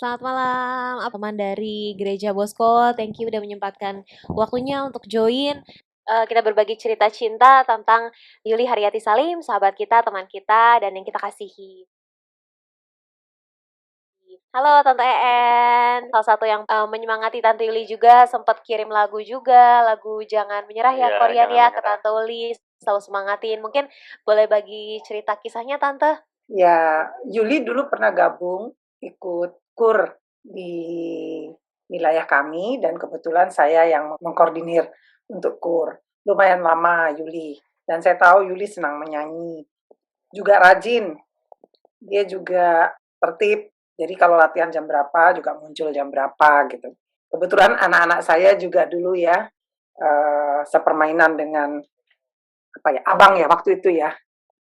Selamat malam, teman dari Gereja Bosco. Thank you udah menyempatkan waktunya untuk join. Kita berbagi cerita cinta tentang Yuli Haryati Salim, sahabat kita, teman kita, dan yang kita kasihi. Halo Tante En, salah satu yang menyemangati Tante Yuli juga, sempat kirim lagu juga, lagu Jangan Menyerah ya, Iya, Korean jangan ya, ke menyerah. Tante Yuli, selalu semangatin. Mungkin boleh bagi cerita kisahnya Tante? Ya, Yuli dulu pernah gabung ikut KUR di wilayah kami dan kebetulan saya yang mengkoordinir untuk KUR. Lumayan lama Yuli dan saya tahu Yuli senang menyanyi. Juga rajin. Dia juga tertib. Jadi kalau latihan jam berapa juga muncul jam berapa gitu. Kebetulan anak-anak saya juga dulu ya sepermainan dengan apa ya abang ya waktu itu ya.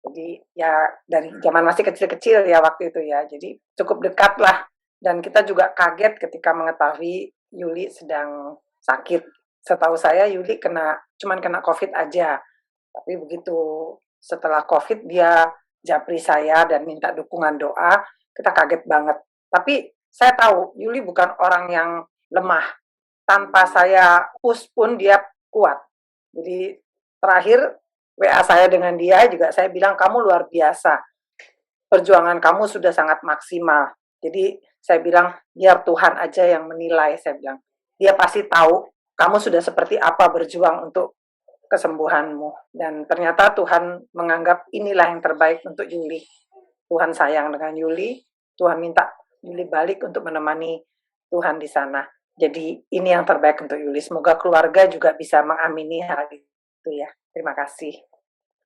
Jadi ya dari zaman masih kecil-kecil ya waktu itu ya. Jadi cukup dekat lah. Dan kita juga kaget ketika mengetahui Yuli sedang sakit. Setahu saya Yuli cuman kena COVID aja. Tapi begitu setelah COVID dia japri saya dan minta dukungan doa, kita kaget banget. Tapi saya tahu Yuli bukan orang yang lemah. Tanpa saya push pun dia kuat. Jadi terakhir WA saya dengan dia juga saya bilang kamu luar biasa. Perjuangan kamu sudah sangat maksimal. Jadi saya bilang biar Tuhan aja yang menilai, saya bilang. Dia pasti tahu kamu sudah seperti apa berjuang untuk kesembuhanmu. Dan ternyata Tuhan menganggap inilah yang terbaik untuk Yuli. Tuhan sayang dengan Yuli, Tuhan minta Yuli balik untuk menemani Tuhan di sana. Jadi ini yang terbaik untuk Yuli. Semoga keluarga juga bisa mengamini hal itu ya. Terima kasih.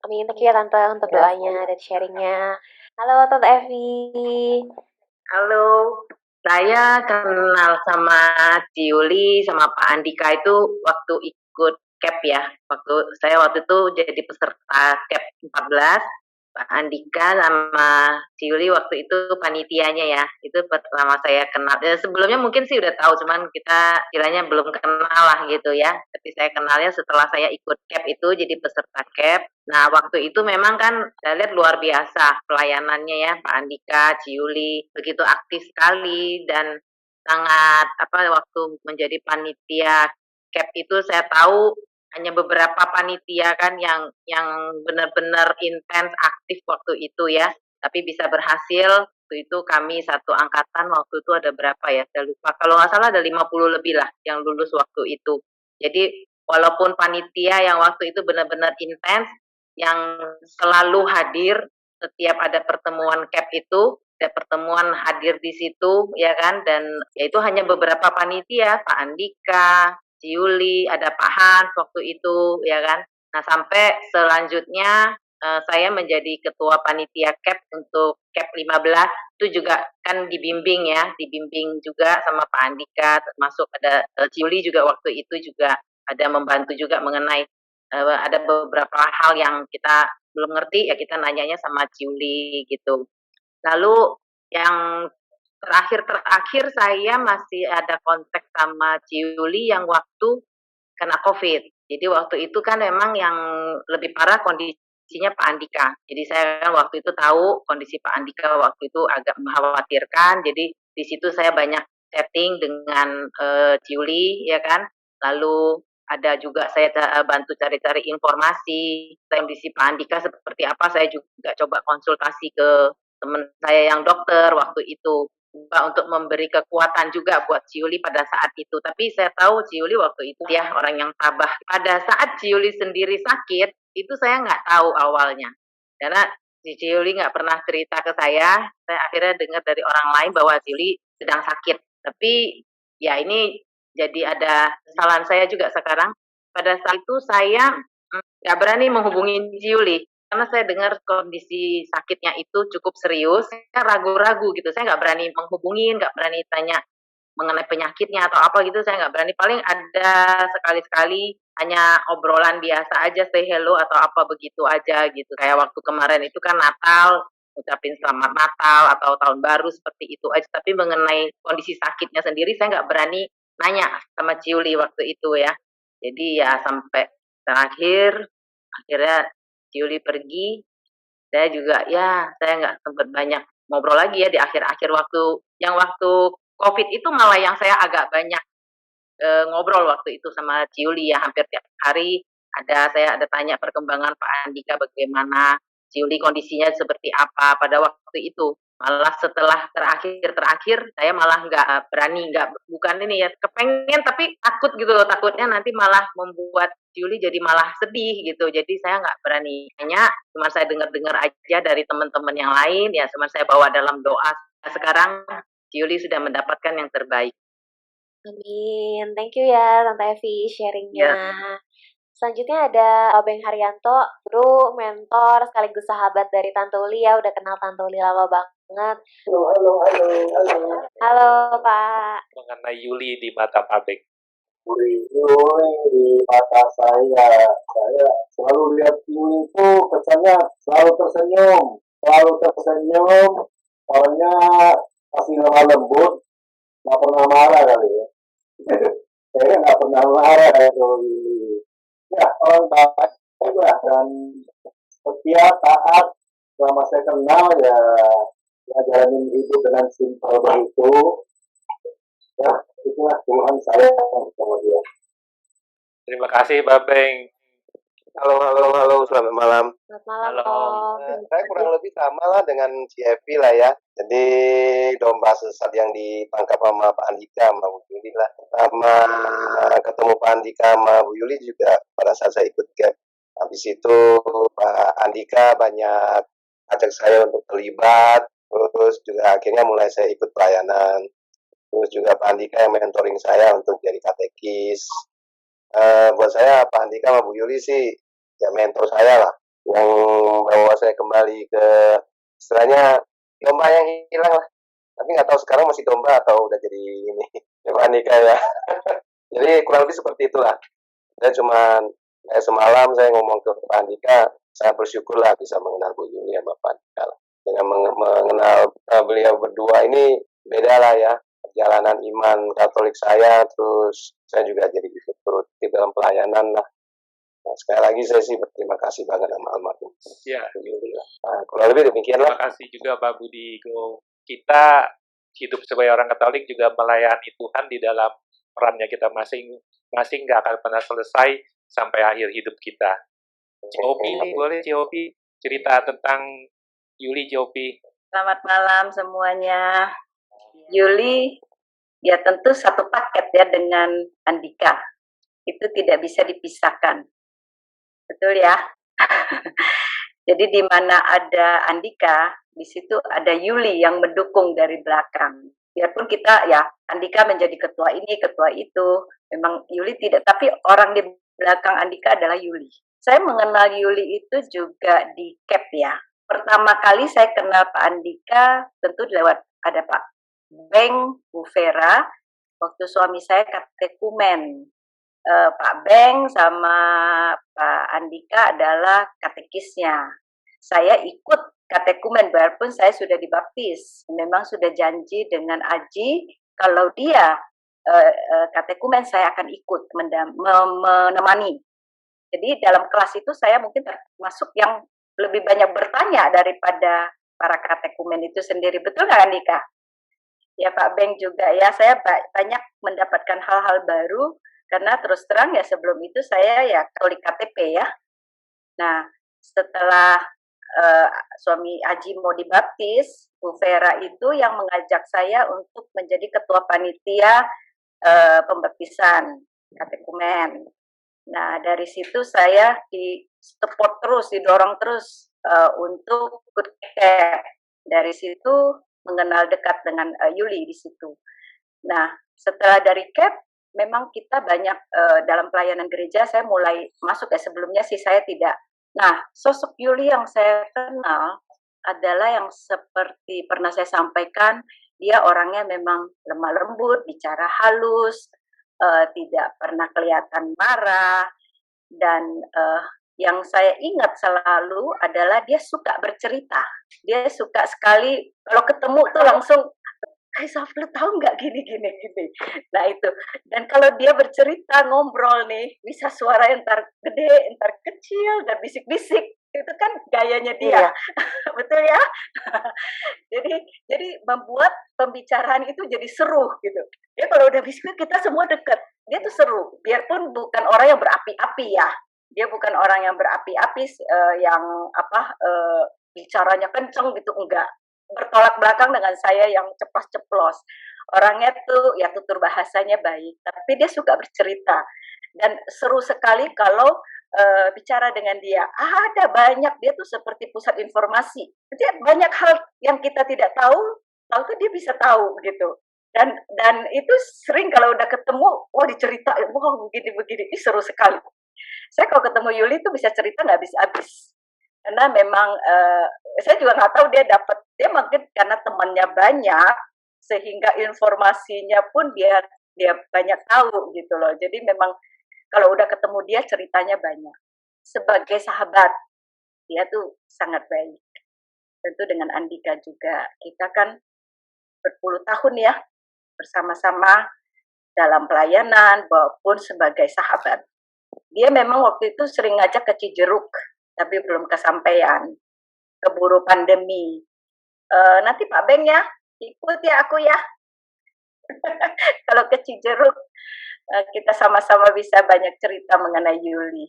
Amin, thank you ya Tante untuk doanya dan sharingnya. Halo Tante Evi. Halo, saya kenal sama Ciuli sama Pak Andika itu waktu ikut CAP ya. Waktu itu jadi peserta CAP 14. Pak Andika sama Ciuli waktu itu panitianya ya. Itu pertama saya kenal. Ya, sebelumnya mungkin sih udah tahu, cuman kita kiranya belum kenal lah gitu ya. Tapi saya kenalnya setelah saya ikut CAP itu jadi peserta CAP. Nah, waktu itu memang kan saya lihat luar biasa pelayanannya ya, Pak Andika, Ciuli, begitu aktif sekali dan sangat waktu menjadi panitia CAP itu saya tahu hanya beberapa panitia kan yang benar-benar intens aktif waktu itu ya, tapi bisa berhasil. Waktu itu kami satu angkatan waktu itu ada berapa ya, saya lupa. Kalau nggak salah ada 50 lebih lah yang lulus waktu itu. Jadi walaupun panitia yang waktu itu benar-benar intens, yang selalu hadir setiap ada pertemuan CAP itu, ada pertemuan hadir di situ ya kan, dan ya itu hanya beberapa panitia, Pak Andika, Ciuli, ada Pak Hans waktu itu ya kan. Nah, sampai selanjutnya saya menjadi ketua panitia CAP untuk CAP 15 itu juga kan dibimbing ya, dibimbing juga sama Pak Andika, termasuk ada Ciuli juga waktu itu juga ada membantu juga mengenai ada beberapa hal yang kita belum ngerti ya kita nanyanya sama Ciuli gitu. Lalu yang terakhir saya masih ada kontak sama Ciuli yang waktu kena COVID. Jadi waktu itu kan memang yang lebih parah kondisinya Pak Andika. Jadi saya kan waktu itu tahu kondisi Pak Andika waktu itu agak mengkhawatirkan. Jadi di situ saya banyak chatting dengan Ciuli ya kan. Lalu ada juga saya bantu cari-cari informasi kondisi Pak Andika seperti apa. Saya juga coba konsultasi ke teman saya yang dokter waktu itu untuk memberi kekuatan juga buat Ciuli pada saat itu. Tapi saya tahu Ciuli waktu itu ya orang yang tabah. Pada saat Ciuli sendiri sakit, itu saya nggak tahu awalnya. Karena si Ciuli nggak pernah cerita ke saya akhirnya dengar dari orang lain bahwa Ciuli sedang sakit. Tapi ya ini jadi ada kesalahan saya juga sekarang. Pada saat itu saya nggak berani menghubungi Ciuli karena saya dengar kondisi sakitnya itu cukup serius, saya ragu-ragu gitu, saya nggak berani menghubungin, nggak berani tanya mengenai penyakitnya atau apa gitu, saya nggak berani. Paling ada sekali-sekali hanya obrolan biasa aja, say hello atau apa begitu aja gitu. Kayak waktu kemarin itu kan Natal, ucapin selamat Natal atau tahun baru seperti itu aja. Tapi mengenai kondisi sakitnya sendiri saya nggak berani nanya sama Ciuli waktu itu ya. Jadi ya sampai terakhir akhirnya Ciuli pergi, saya juga ya saya nggak sempat banyak ngobrol lagi ya di akhir-akhir waktu COVID itu malah yang saya agak banyak ngobrol waktu itu sama Ciuli ya, hampir tiap hari saya ada tanya perkembangan Pak Andika bagaimana, Ciuli kondisinya seperti apa pada waktu itu. Malah setelah terakhir saya malah nggak berani, bukan ini ya, kepengen tapi takut gitu loh, takutnya nanti malah membuat Ciuli jadi malah sedih gitu. Jadi saya nggak berani. Hanya cuma saya dengar-dengar aja dari teman-teman yang lain, ya cuma saya bawa dalam doa. Sekarang Ciuli sudah mendapatkan yang terbaik. Amin. Thank you ya Tante Evi sharingnya. Ya. Selanjutnya ada Beng Haryanto, guru, mentor, sekaligus sahabat dari Tante Uli ya. Udah kenal Tante Uli lama banget. Halo. Halo Pak. Mengenai Yuli di mata Pak Beng. Yuli di mata saya selalu lihat Yuli itu kesannya selalu tersenyum, orangnya masih lemah lembut, nggak pernah marah kali ya. Kayaknya nggak pernah marah itu. Ya, orang baik juga dan setia, taat. Selama saya kenal ya jalanin hidup dengan simpel begitu. Ya, itulah Tuhan saya sama dia. Terima kasih Pak Beng. Halo, selamat malam. Selamat malam Halo. Om. Saya kurang lebih sama lah dengan si Evi lah ya. Jadi domba sesat yang ditangkap sama Pak Andika sama Bu Yuli lah. Sama ketemu Pak Andika sama Bu Yuli juga pada saat saya ikut gap. Habis itu Pak Andika banyak ajak saya untuk terlibat. Terus juga akhirnya mulai saya ikut pelayanan. Terus juga Pak Andika yang mentoring saya untuk jadi katekis. Buat saya Pak Andika sama Bu Yuli sih ya mentor saya lah, yang bawa saya kembali ke istilahnya domba yang hilang lah. Tapi nggak tahu sekarang masih domba atau udah jadi ini Pak Andika ya. Jadi kurang lebih seperti itulah. Saya semalam saya ngomong ke Pak Andika, saya bersyukur lah bisa mengenal Bu Yuli sama Pak Andika lah. Dengan mengenal beliau berdua ini beda lah ya. Perjalanan iman Katolik saya, terus saya juga jadi ikut turut di dalam pelayanan lah. Nah, sekali lagi saya sih berterima kasih banget sama almarhum. Ya. Nah, kurang lebih demikian lah. Terima kasih juga Pak Budi. Kita hidup sebagai orang Katolik juga melayani Tuhan di dalam perannya kita masing-masing, nggak akan pernah selesai sampai akhir hidup kita. Ciopi, boleh Ciopi cerita tentang Yuli Ciopi. Selamat malam semuanya. Yuli, ya tentu satu paket ya dengan Andika. Itu tidak bisa dipisahkan. Betul ya? Jadi di mana ada Andika, di situ ada Yuli yang mendukung dari belakang. Biarpun kita ya, Andika menjadi ketua ini, ketua itu, memang Yuli tidak, tapi orang di belakang Andika adalah Yuli. Saya mengenal Yuli itu juga di CAP ya. Pertama kali saya kenal Pak Andika tentu lewat ada Pak Beng, Bu Vera, waktu suami saya katekumen. Pak Beng sama Pak Andika adalah katekisnya. Saya ikut katekumen walaupun saya sudah dibaptis. Memang sudah janji dengan Aji kalau dia katekumen saya akan ikut menemani. Jadi dalam kelas itu saya mungkin termasuk yang lebih banyak bertanya daripada para katekumen itu sendiri. Betul nggak Andika? Ya Pak Beng juga ya, saya banyak mendapatkan hal-hal baru karena terus terang ya sebelum itu saya ya Katolik KTP ya. Nah setelah suami Aji mau dibaptis, Bu Vera itu yang mengajak saya untuk menjadi ketua panitia pembaptisan katekumen. Nah dari situ saya di support terus, didorong terus untuk ikut CAP. Dari situ mengenal dekat dengan Yuli di situ. Nah, setelah dari CAP, memang kita banyak dalam pelayanan gereja, saya mulai masuk ya, sebelumnya sih saya tidak. Nah, sosok Yuli yang saya kenal adalah yang seperti pernah saya sampaikan, dia orangnya memang lemah lembut, bicara halus, tidak pernah kelihatan marah, dan yang saya ingat selalu adalah dia suka bercerita. Dia suka sekali kalau ketemu tuh langsung, Saf, lu tahu nggak gini. Nah itu. Dan kalau dia bercerita ngobrol nih, bisa suara entar gede, entar kecil, dan bisik-bisik. Itu kan gayanya Iya. dia, betul ya? Jadi membuat pembicaraan itu jadi seru gitu. Dia kalau udah biskuit kita semua deket. Dia tuh seru. Biarpun bukan orang yang berapi-api ya. Dia bukan orang yang berapi-api yang bicaranya kenceng gitu, enggak. Bertolak belakang dengan saya yang ceplos-ceplos. Orangnya tuh ya tutur bahasanya baik, tapi dia suka bercerita. Dan seru sekali kalau bicara dengan dia. Ada banyak, dia tuh seperti pusat informasi. Jadi banyak hal yang kita tidak tahu, tuh dia bisa tahu gitu. Dan itu sering kalau udah ketemu, wah diceritain, wah begini-begini, ini seru sekali. Saya kalau ketemu Yuli tuh bisa cerita nggak habis-habis. Karena memang saya juga nggak tahu dia mungkin karena temannya banyak, sehingga informasinya pun dia banyak tahu gitu loh. Jadi memang kalau udah ketemu dia ceritanya banyak. Sebagai sahabat, dia tuh sangat baik. Tentu dengan Andika juga. Kita kan berpuluh tahun ya bersama-sama dalam pelayanan maupun sebagai sahabat. Dia memang waktu itu sering ngajak ke Cijeruk, tapi belum kesampaian. Keburu pandemi. Nanti Pak Beng ya, ikut ya aku ya. Kalau ke Cijeruk, kita sama-sama bisa banyak cerita mengenai Yuli.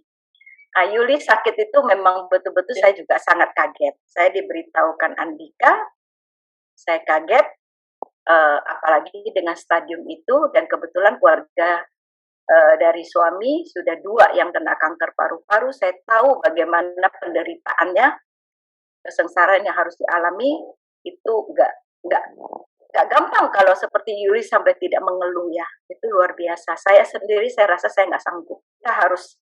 Yuli sakit itu memang betul-betul saya juga sangat kaget. Saya diberitahukan Andika, saya kaget, apalagi dengan stadium itu, dan kebetulan keluarga dari suami sudah 2 yang kena kanker paru-paru. Saya tahu bagaimana penderitaannya, kesengsaraan yang harus dialami, itu nggak gampang kalau seperti Yuli sampai tidak mengeluh ya. Itu luar biasa. Saya sendiri, saya rasa saya nggak sanggup. Kita harus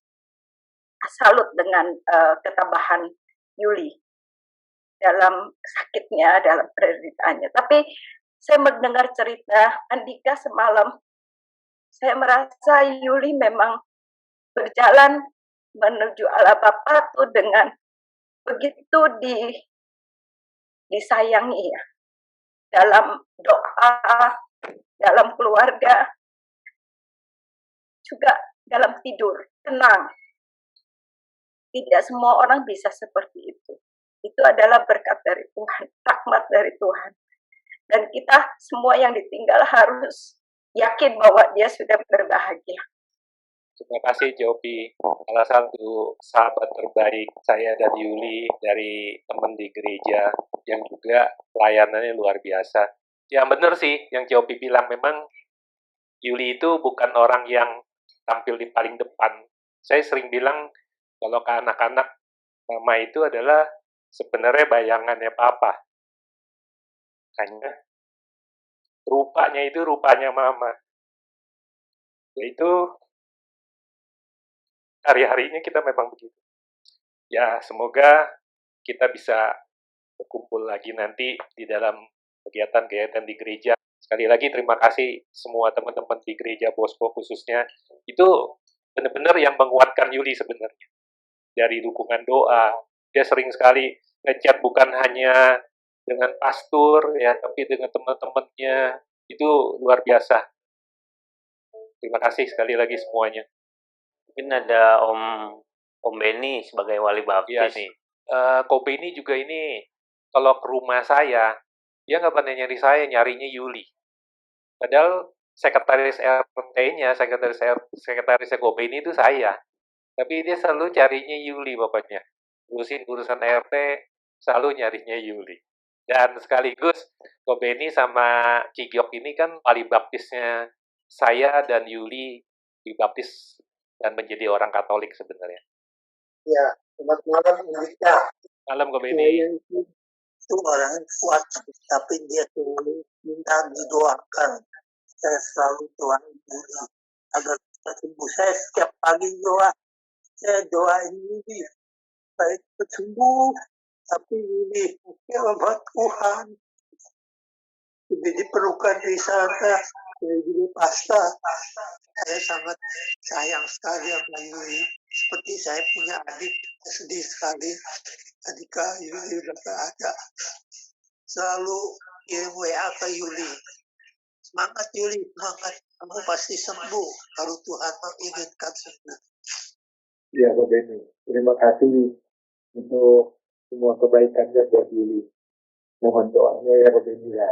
salut dengan ketabahan Yuli dalam sakitnya, dalam penderitaannya. Tapi saya mendengar cerita Andika semalam, saya merasa Yuli memang berjalan menuju Allah Bapa tuh dengan begitu disayangi ya. Dalam doa, dalam keluarga, juga dalam tidur, tenang. Tidak semua orang bisa seperti itu. Itu adalah berkat dari Tuhan, rahmat dari Tuhan. Dan kita semua yang ditinggal harus yakin bahwa dia sudah berbahagia. Terima kasih Jopi, salah satu sahabat terbaik saya dan Yuli dari teman di gereja yang juga pelayanannya luar biasa. Yang benar sih yang Jopi bilang, memang Yuli itu bukan orang yang tampil di paling depan. Saya sering bilang kalau ke anak-anak, mama itu adalah sebenarnya bayangannya papa. Hanya rupanya itu rupanya mama. Yaitu hari-harinya kita memang begitu. Ya, semoga kita bisa berkumpul lagi nanti di dalam kegiatan-kegiatan di gereja. Sekali lagi terima kasih semua teman-teman di gereja Bosco khususnya. Itu benar-benar yang menguatkan Yuli sebenarnya. Dari dukungan doa, dia sering sekali ngechat bukan hanya dengan pastor ya, tapi dengan teman-temannya. Itu luar biasa. Terima kasih sekali lagi semuanya. Mungkin ada Om Beni sebagai wali baptis. Iya nih, Kobe ini juga ini kalau ke rumah saya, dia nggak pernah nyari saya, nyarinya Yuli. Padahal sekretaris RT-nya, sekretarisnya Kobe ini itu saya. Tapi dia selalu carinya Yuli pokoknya. Urusan RT, selalu nyarinya Yuli. Dan sekaligus Kobeni sama Cigyok ini kan wali baptisnya saya dan Yuli dibaptis dan menjadi orang Katolik sebenarnya. Ya, selamat malam Andika. Malam Kobeni. Saya itu orang kuat, tapi dia tuh minta didoakan. Saya selalu doain Yuli agar kita sembuh. Saya setiap pagi saya doain Yuli baik sembuh, tapi Yuli sama Tuhan sudah diperlukan di sana. Saya juga pasta. Saya sangat sayang sekali sama Yuli. Seperti saya punya adik, sedih sekali. Ketika Yuli udah gak ada, selalu kirim WA ke Yuli. Semangat Yuli, semangat. Kamu pasti sembuh kalau Tuhan menginginkan sembuh. Ya, Pak Beni. Terima kasih untuk semua kebaikannya buat Yuli. Mohon doanya ya Robenila.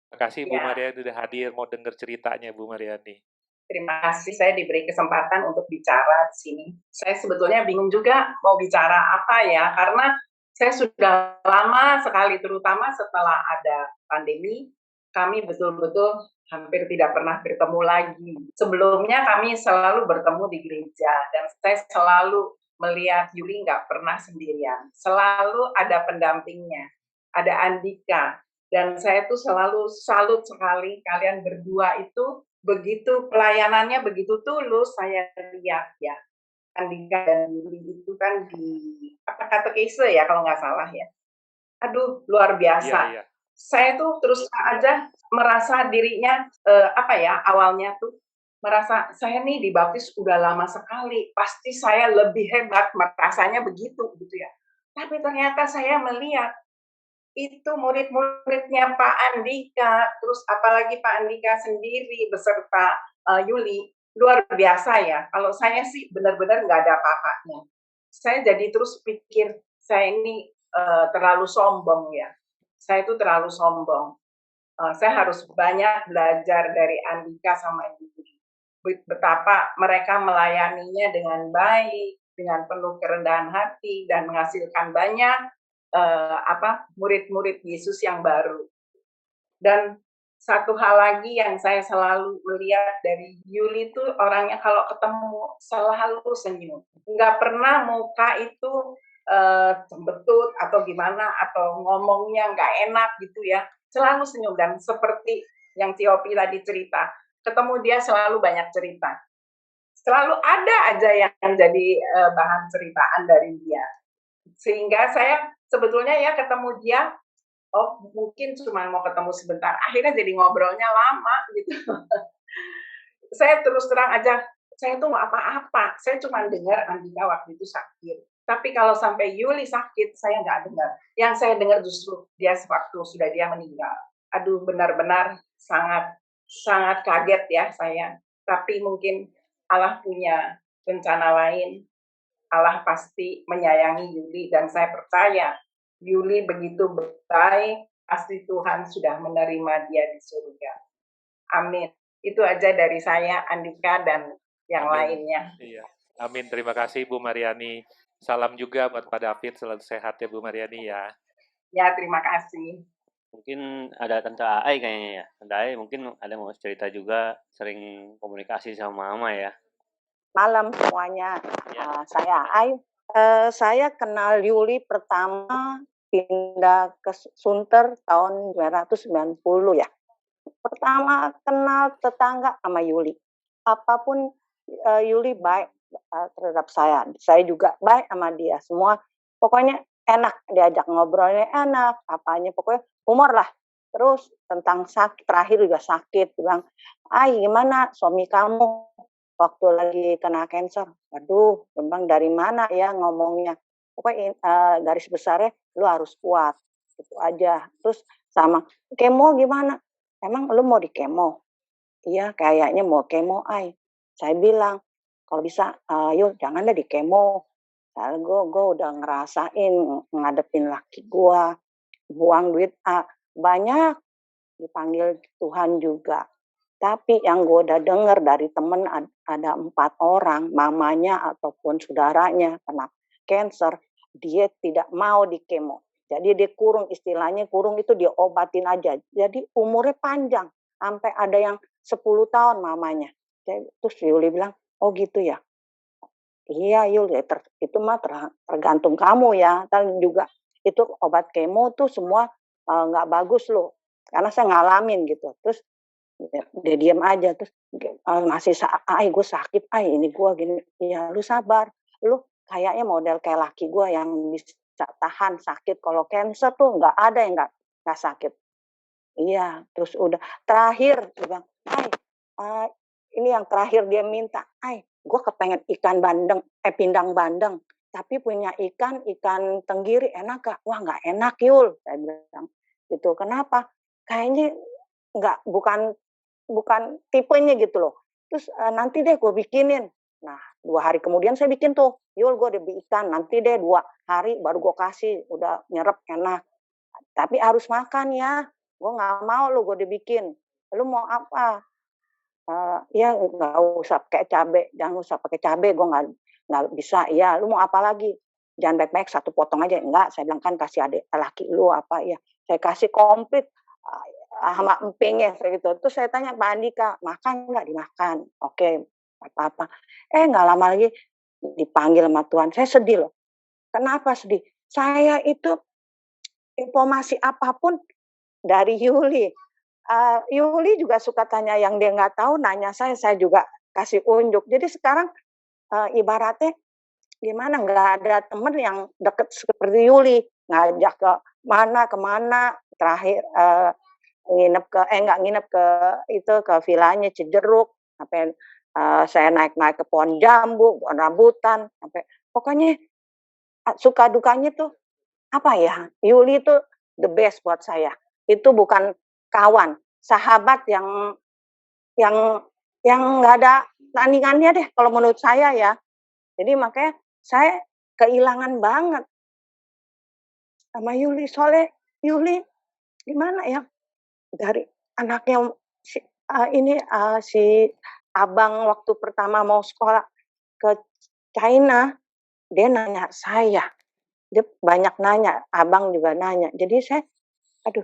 Terima kasih Bu Ya. Mariani sudah hadir mau dengar ceritanya Bu Mariani. Terima kasih saya diberi kesempatan untuk bicara di sini. Saya sebetulnya bingung juga mau bicara apa ya, karena saya sudah lama sekali, terutama setelah ada pandemi, kami betul-betul hampir tidak pernah bertemu lagi. Sebelumnya kami selalu bertemu di gereja, dan saya selalu melihat Yuli nggak pernah sendirian. Selalu ada pendampingnya, ada Andika, dan saya tuh selalu salut sekali kalian berdua itu begitu pelayanannya begitu tulus. Saya lihat ya Andika dan Yuli itu kan di apa katekese ya kalau nggak salah ya. Aduh luar biasa. Iya. Saya tuh terus aja merasa dirinya apa ya awalnya tuh merasa saya nih dibaptis udah lama sekali, pasti saya lebih hebat, merasanya begitu gitu ya. Tapi ternyata saya melihat itu murid-muridnya Pak Andika, terus apalagi Pak Andika sendiri beserta Yuli, luar biasa ya. Kalau saya sih benar-benar nggak ada apa-apanya. Saya jadi terus pikir, saya ini terlalu sombong ya. Saya itu terlalu sombong. Saya harus banyak belajar dari Andika sama Yuli. Betapa mereka melayaninya dengan baik, dengan penuh kerendahan hati, dan menghasilkan banyak murid-murid Yesus yang baru. Dan satu hal lagi yang saya selalu melihat dari Yuli itu orangnya kalau ketemu selalu senyum. Nggak pernah muka itu cembetut atau gimana, atau ngomongnya nggak enak gitu ya. Selalu senyum, dan seperti yang Tiopi tadi cerita, ketemu dia selalu banyak cerita. Selalu ada aja yang jadi bahan ceritaan dari dia. Sehingga saya sebetulnya ya ketemu dia, oh mungkin cuma mau ketemu sebentar, akhirnya jadi ngobrolnya lama gitu. Saya terus terang aja, saya tuh nggak apa-apa, saya cuma dengar Andika waktu itu sakit. Tapi kalau sampai Yuli sakit, saya nggak dengar. Yang saya dengar justru dia sewaktu sudah dia meninggal. Aduh, benar-benar sangat sangat kaget ya saya. Tapi mungkin Allah punya rencana lain. Allah pasti menyayangi Yuli, dan saya percaya Yuli begitu baik, pasti Tuhan sudah menerima dia di surga. Amin. Itu aja dari saya, Andika, dan yang lainnya. Iya. Amin. Terima kasih Bu Mariani. Salam juga buat Pak David, selalu sehat ya Bu Mariani ya. Ya, terima kasih. Mungkin ada Tante Ai kayaknya ya. Tante Ai mungkin ada mau cerita juga, sering komunikasi sama Mama ya. Malam semuanya. Saya Ai. Saya kenal Yuli pertama pindah ke Sunter tahun 1990 ya. Pertama kenal tetangga sama Yuli. Apapun Yuli baik terhadap saya. Saya juga baik sama dia. Semua pokoknya enak, diajak ngobrolnya enak, apanya pokoknya humor lah. Terus tentang sakit, terakhir juga sakit, bilang, "Ai, gimana suami kamu waktu lagi kena cancer?" Waduh, memang dari mana ya ngomongnya. Pokoknya garis besarnya lu harus kuat. Itu aja. Terus sama kemo gimana? Emang lu mau di kemo? Iya, kayaknya mau kemo, Ai. Saya bilang, kalau bisa, yuk jangan deh di kemo. Soalnya gue udah ngerasain ngadepin laki gue, buang duit banyak, dipanggil Tuhan juga. Tapi yang gue udah denger dari temen ada 4 orang, mamanya ataupun saudaranya kena cancer, dia tidak mau di kemo. Jadi dia kurung, istilahnya kurung itu diobatin aja. Jadi umurnya panjang, sampai ada yang 10 tahun mamanya. Terus Yuli bilang, oh gitu ya. Iya Yul, itu mah tergantung kamu ya. Dan juga itu obat kemo tuh semua nggak bagus loh. Karena saya ngalamin gitu. Terus dia diam aja, terus masih gue sakit, ini gue gini. Ya lu sabar, lu kayaknya model kayak laki gue yang bisa tahan sakit. Kalau cancer tuh nggak ada yang nggak sakit. Iya, terus udah terakhir dia bilang, ini yang terakhir dia minta, gue kepengen ikan bandeng, pindang bandeng, tapi punya ikan tenggiri enak gak? Wah nggak enak Yul, saya bilang gitu. Kenapa? Kayaknya nggak, bukan tipenya gitu loh. Terus nanti deh gue bikinin. Nah 2 hari kemudian saya bikin tuh, "Yul, gue udah beli ikan, nanti deh 2 hari baru gue kasih, udah nyerep enak. Tapi harus makan ya, gue nggak mau lu gue dibikin. Lu mau apa?" "Ya nggak usah pakai cabe, jangan usah pakai cabe, gue nggak bisa." "Ya, lu mau apa lagi?" "Jangan baik-baik, 1 potong aja." "Enggak," saya bilang, "kan kasih adik laki lu apa." "Ya." Saya kasih komplit, sama empingnya kayak gitu. Terus saya tanya Pak Andika, "Makan nggak?" "Dimakan." "Oke, nggak apa-apa." Nggak lama lagi dipanggil sama Tuhan. Saya sedih loh. Kenapa sedih? Saya itu informasi apapun dari Yuli. Yuli juga suka tanya yang dia nggak tahu, nanya saya juga kasih unjuk. Jadi sekarang ibaratnya gimana, nggak ada temen yang deket seperti Yuli. Ngajak kemana, terakhir nggak nginep ke itu, ke vilanya Cijeruk, sampai saya naik-naik ke pohon jambu, pohon rambutan, sampai pokoknya suka dukanya tuh apa ya, Yuli itu the best buat saya. Itu bukan kawan, sahabat yang yang nggak ada tandingannya deh kalau menurut saya ya. Jadi makanya saya kehilangan banget sama Yuli. Soalnya Yuli gimana ya, dari anaknya si abang waktu pertama mau sekolah ke China, dia nanya saya. Dia banyak nanya, abang juga nanya. Jadi saya, aduh,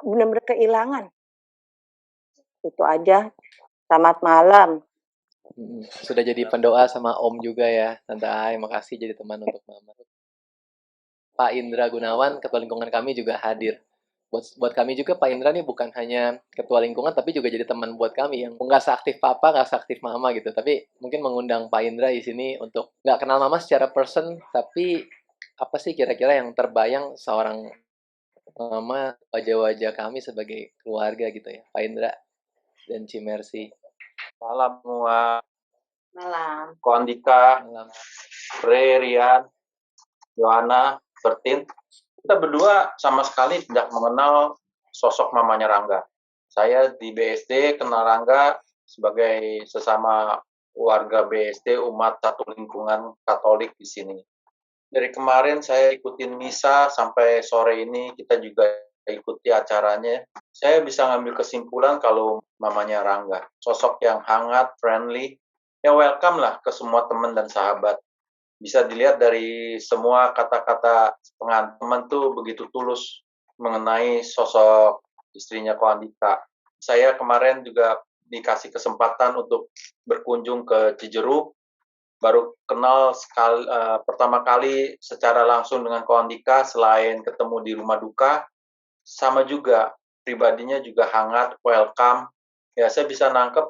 benar-benar kehilangan. Itu aja. Selamat malam. Sudah jadi pendoa sama Om juga ya, Tante Ai. Makasih jadi teman untuk Mama. Pak Indra Gunawan, Ketua Lingkungan kami juga hadir. Buat kami juga Pak Indra nih bukan hanya Ketua Lingkungan, tapi juga jadi teman buat kami yang nggak seaktif Papa, nggak seaktif Mama gitu. Tapi mungkin mengundang Pak Indra di sini untuk nggak kenal Mama secara person, tapi apa sih kira-kira yang terbayang seorang Mama, wajah-wajah kami sebagai keluarga gitu ya, Pak Indra dan Cimersi. Malam semua. Malam. Ko Andika, Malam. Re, Rian, Johanna, Bertin. Kita berdua sama sekali tidak mengenal sosok mamanya Rangga. Saya di BSD kenal Rangga sebagai sesama warga BSD, umat satu lingkungan Katolik di sini. Dari kemarin saya ikutin misa sampai sore ini kita juga ikuti acaranya. Saya bisa ngambil kesimpulan kalau mamanya Rangga, sosok yang hangat, friendly, yang welcome lah ke semua teman dan sahabat. Bisa dilihat dari semua kata-kata teman tuh begitu tulus mengenai sosok istrinya Ko Andika. Saya kemarin juga dikasih kesempatan untuk berkunjung ke Cijeruk, baru kenal pertama kali secara langsung dengan Ko Andika selain ketemu di rumah duka, sama juga pribadinya juga hangat, welcome. Ya saya bisa nangkep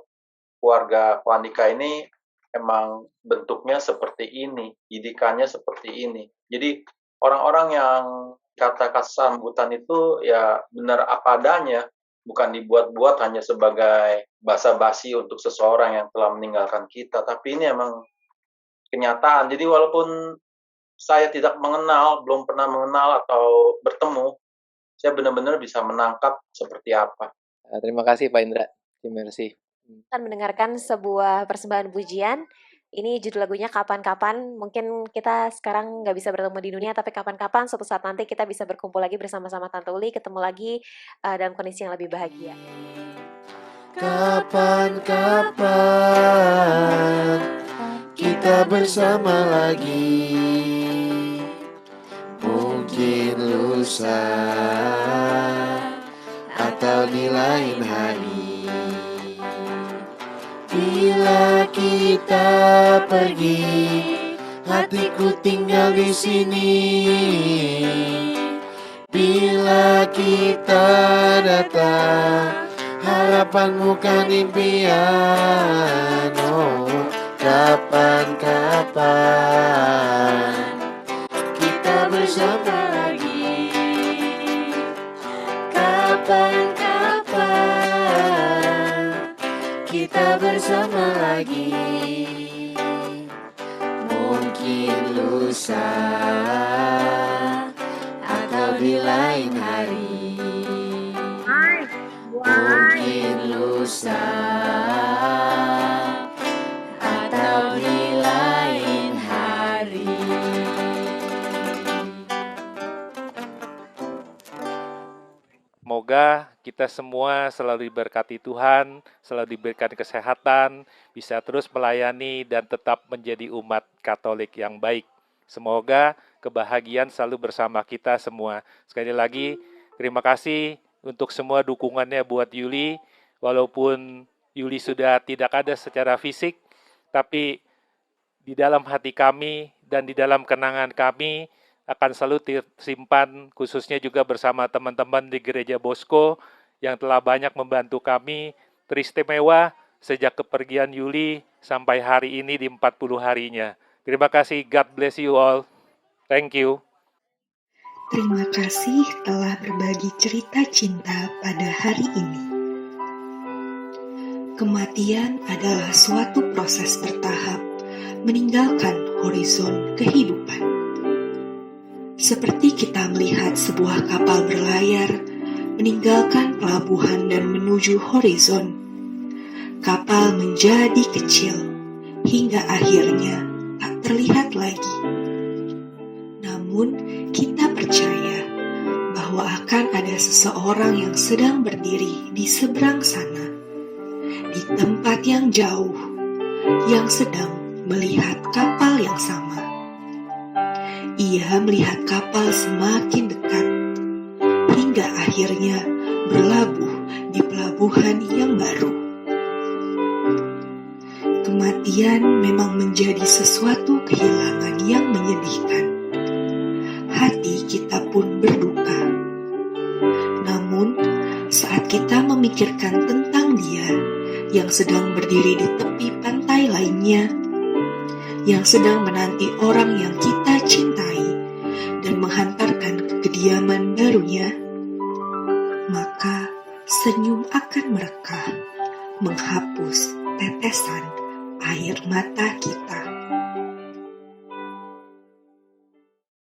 keluarga Ko Andika ini emang bentuknya seperti ini, didikannya seperti ini. Jadi orang-orang yang kata-kata sambutan itu ya benar apa adanya, bukan dibuat-buat hanya sebagai basa-basi untuk seseorang yang telah meninggalkan kita, tapi ini emang kenyataan. Jadi walaupun saya tidak mengenal, belum pernah mengenal atau bertemu, saya benar-benar bisa menangkap seperti apa. Terima kasih Pak Indra. Terima kasih. Akan mendengarkan sebuah persembahan pujian. Ini judul lagunya Kapan-Kapan. Mungkin kita sekarang nggak bisa bertemu di dunia, tapi kapan-kapan suatu saat nanti kita bisa berkumpul lagi bersama-sama Tante Uli, ketemu lagi dalam kondisi yang lebih bahagia. Kapan-kapan kita bersama lagi, mungkin lusa atau di lain hari. Bila kita pergi, hatiku tinggal di sini. Bila kita datang, harapan bukan impian. Oh, kapan-kapan kita bersama lagi. Kapan-kapan kita bersama lagi, mungkin lusa atau di lain hari. Mungkin lusa atau di lain Semoga kita semua selalu diberkati Tuhan, selalu diberikan kesehatan, bisa terus melayani dan tetap menjadi umat Katolik yang baik. Semoga kebahagiaan selalu bersama kita semua. Sekali lagi, terima kasih untuk semua dukungannya buat Yuli. Walaupun Yuli sudah tidak ada secara fisik, tapi di dalam hati kami dan di dalam kenangan kami akan selalu tersimpan, khususnya juga bersama teman-teman di Gereja Bosco yang telah banyak membantu kami, teristimewa sejak kepergian Yuli sampai hari ini di 40 harinya. Terima kasih, God bless you all. Thank you. Terima kasih telah berbagi cerita cinta pada hari ini. Kematian adalah suatu proses bertahap meninggalkan horizon kehidupan. Seperti kita melihat sebuah kapal berlayar, meninggalkan pelabuhan dan menuju horizon. Kapal menjadi kecil, hingga akhirnya tak terlihat lagi. Namun, kita percaya bahwa akan ada seseorang yang sedang berdiri di seberang sana, di tempat yang jauh, yang sedang melihat kapal yang sama. Ia melihat kapal semakin dekat, hingga akhirnya berlabuh di pelabuhan yang baru. Kematian memang menjadi sesuatu kehilangan yang menyedihkan. Hati kita pun berduka. Namun, saat kita memikirkan tentang dia yang sedang berdiri di tepi pantai lainnya, yang sedang menanti orang yang kita cintai dan menghantarkan ke kediaman barunya, maka senyum akan merekah, menghapus tetesan air mata kita.